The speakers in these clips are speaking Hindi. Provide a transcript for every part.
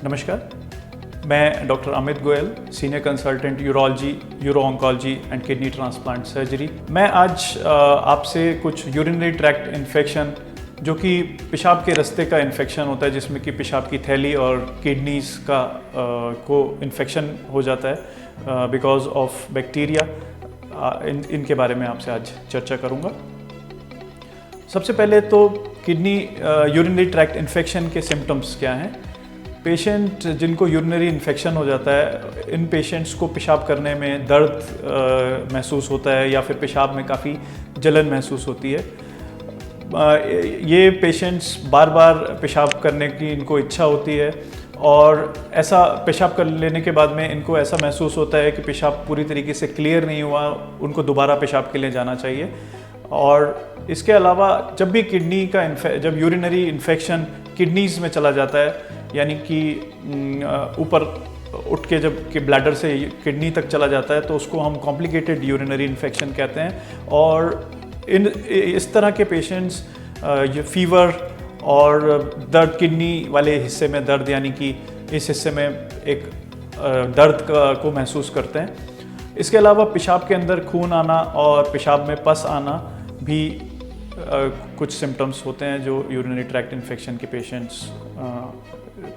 नमस्कार, मैं doctor Amit Goyal, senior consultant urology, euro oncology and kidney transplant surgery. मैं आज आपसे कुछ यूरिनरी ट्रैक्ट इन्फेक्शन जो कि पेशाब के रास्ते का इन्फेक्शन होता है, जिसमें कि पेशाब की थैली और किडनीज का को इन्फेक्शन हो जाता है बिकॉज ऑफ बैक्टीरिया, इनके बारे में आपसे आज चर्चा करूँगा। सबसे पहले तो किडनी यूरिनरी ट्रैक्ट इन्फेक्शन के सिम्टम्स क्या हैं। पेशेंट जिनको यूरिनरी इन्फेक्शन हो जाता है, इन पेशेंट्स को पेशाब करने में दर्द महसूस होता है या फिर पेशाब में काफ़ी जलन महसूस होती है। ये पेशेंट्स बार बार पेशाब करने की इनको इच्छा होती है और ऐसा पेशाब कर लेने के बाद में इनको ऐसा महसूस होता है कि पेशाब पूरी तरीके से क्लियर नहीं हुआ, उनको दोबारा पेशाब के लिए जाना चाहिए। और इसके अलावा जब भी किडनी का जब यूरिनरी इन्फेक्शन किडनीज में चला जाता है, यानी कि ऊपर उठ के जब कि ब्लैडर से किडनी तक चला जाता है, तो उसको हम कॉम्प्लिकेटेड यूरिनरी इन्फेक्शन कहते हैं। और इस तरह के पेशेंट्स ये फीवर और दर्द, किडनी वाले हिस्से में दर्द, यानी कि इस हिस्से में एक दर्द को महसूस करते हैं। इसके अलावा पेशाब के अंदर खून आना और पेशाब में पस आना भी कुछ सिम्टम्स होते हैं जो यूरिनरी ट्रैक्ट इन्फेक्शन के पेशेंट्स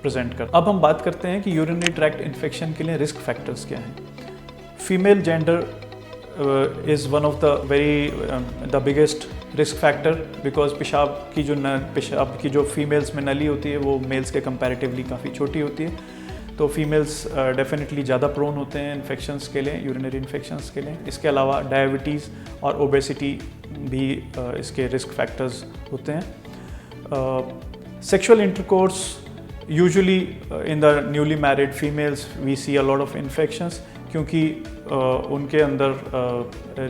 प्रेजेंट कर। अब हम बात करते हैं कि यूरिनरी ट्रैक्ट इन्फेक्शन के लिए रिस्क फैक्टर्स क्या हैं। Female gender is one of the biggest risk factor, because पेशाब की जो फीमेल्स में नली होती है वो मेल्स के कंपैरेटिवली काफ़ी छोटी होती है। तो फीमेल्स डेफिनेटली ज़्यादा प्रोन होते हैं इन्फेक्शंस के लिए, यूरिनरी इन्फेक्शंस के लिए। इसके अलावा डायबिटीज़ और ओबेसिटी भी इसके रिस्क फैक्टर्स होते हैं। Sexual intercourse, usually in the newly married females we see a lot of infections, क्योंकि उनके अंदर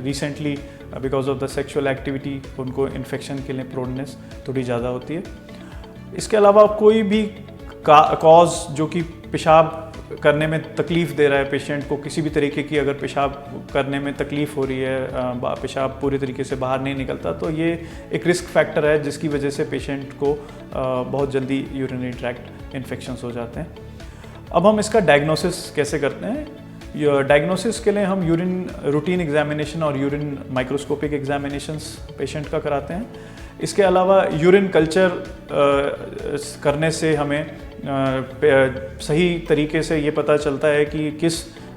recently because of the sexual activity उनको इन्फेक्शन के लिए प्रोननेस थोड़ी ज़्यादा होती है। इसके अलावा कोई भी कॉज जो कि पेशाब करने में तकलीफ़ दे रहा है पेशेंट को, किसी भी तरीके की अगर पेशाब करने में तकलीफ़ हो रही है, पेशाब पूरी तरीके से बाहर नहीं निकलता, तो ये एक रिस्क फैक्टर है जिसकी वजह से पेशेंट को बहुत जल्दी यूरिनरी ट्रैक्ट इन्फेक्शंस हो जाते हैं। अब हम इसका डायग्नोसिस कैसे करते हैं। डायग्नोसिस के लिए हम यूरिन रूटीन एग्जामिनेशन और यूरिन माइक्रोस्कोपिक एग्जामिनेशंस पेशेंट का कराते हैं। इसके अलावा यूरिन कल्चर करने से हमें सही तरीके से ये पता चलता है कि किस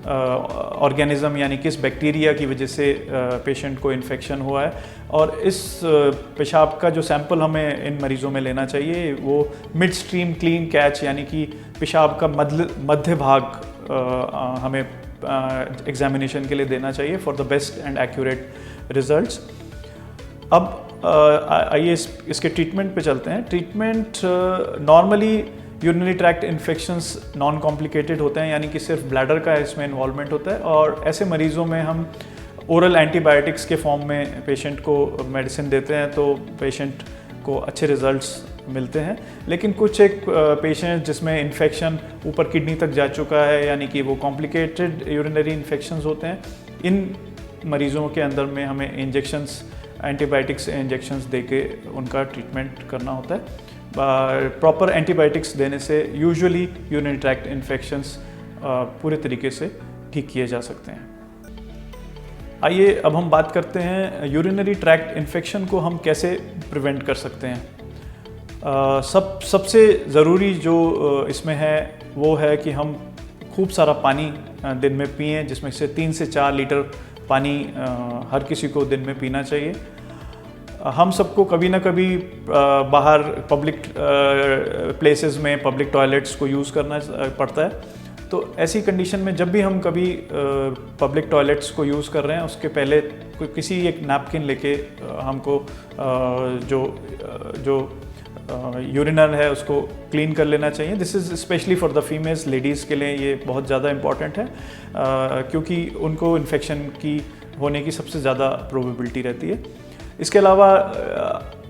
ऑर्गेनिज़म यानी किस बैक्टीरिया की वजह से पेशेंट को इन्फेक्शन हुआ है। और इस पेशाब का जो सैंपल हमें इन मरीज़ों में लेना चाहिए वो मिड स्ट्रीम क्लीन कैच, यानी कि पेशाब का मध्य भाग हमें एग्जामिनेशन के लिए देना चाहिए for the best and accurate results. अब आइए इसके ट्रीटमेंट पे चलते हैं। Treatment normally urinary tract infections non complicated होते हैं, यानी कि सिर्फ ब्लैडर का इसमें इन्वॉल्वमेंट होता है, और ऐसे मरीज़ों में हम ओरल एंटीबायोटिक्स के फॉर्म में पेशेंट को मेडिसिन देते हैं, तो पेशेंट को अच्छे रिजल्ट्स मिलते हैं। लेकिन कुछ एक पेशेंट जिसमें इन्फेक्शन ऊपर किडनी तक जा चुका है, यानी कि वो कॉम्प्लिकेटेड यूरिनरी इन्फेक्शंस होते हैं, इन मरीज़ों के अंदर में हमें इंजेक्शंस, एंटीबायोटिक्स इंजेक्शंस देके उनका ट्रीटमेंट करना होता है। प्रॉपर एंटीबायोटिक्स देने से यूजुअली यूरिनरी ट्रैक्ट इन्फेक्शंस पूरे तरीके से ठीक किए जा सकते हैं। आइए अब हम बात करते हैं यूरिनरी ट्रैक्ट इन्फेक्शन को हम कैसे प्रिवेंट कर सकते हैं। सबसे ज़रूरी जो इसमें है वो है कि हम खूब सारा पानी दिन में पिएं, जिसमें से 3 से 4 लीटर पानी हर किसी को दिन में पीना चाहिए। हम सबको कभी ना कभी बाहर पब्लिक प्लेसेस में पब्लिक टॉयलेट्स को यूज़ करना पड़ता है। तो ऐसी कंडीशन में जब भी हम कभी पब्लिक टॉयलेट्स को यूज़ कर रहे हैं, उसके पहले किसी एक नैपकिन लेके हमको जो यूरिनल है उसको क्लीन कर लेना चाहिए। This is specially for the females, ladies के लिए ये बहुत ज़्यादा इम्पॉर्टेंट है, क्योंकि उनको इन्फेक्शन की होने की सबसे ज़्यादा प्रोबेबिलिटी रहती है। इसके अलावा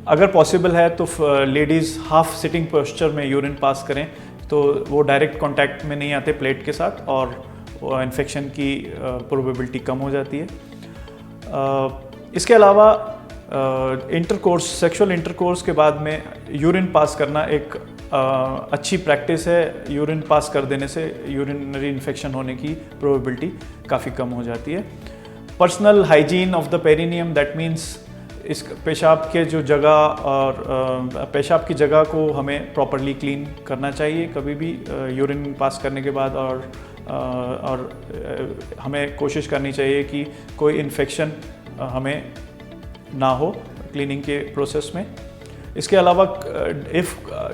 अगर पॉसिबल है तो लेडीज़ हाफ सिटिंग पोस्चर में यूरिन पास करें, तो वो डायरेक्ट कांटेक्ट में नहीं आते प्लेट के साथ और इन्फेक्शन की प्रोबेबिलिटी कम हो जाती है। इसके अलावा सेक्सुअल इंटरकोर्स के बाद में यूरिन पास करना एक अच्छी प्रैक्टिस है। यूरिन पास कर देने से यूरिनरी इन्फेक्शन होने की प्रोबेबिलिटी काफ़ी कम हो जाती है। Personal hygiene of the perineum, that means इस पेशाब के जो जगह और पेशाब की जगह को हमें प्रॉपरली क्लीन करना चाहिए कभी भी यूरिन पास करने के बाद, और हमें कोशिश करनी चाहिए कि कोई इन्फेक्शन हमें ना हो क्लीनिंग के प्रोसेस में। इसके अलावा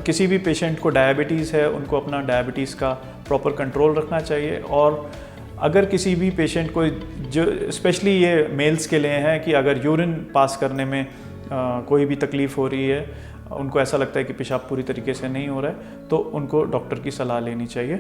किसी भी पेशेंट को डायबिटीज़ है, उनको अपना डायबिटीज़ का प्रॉपर कंट्रोल रखना चाहिए। और अगर किसी भी पेशेंट को, जो स्पेशली ये मेल्स के लिए है, कि अगर यूरिन पास करने में कोई भी तकलीफ़ हो रही है, उनको ऐसा लगता है कि पेशाब पूरी तरीके से नहीं हो रहा है, तो उनको डॉक्टर की सलाह लेनी चाहिए।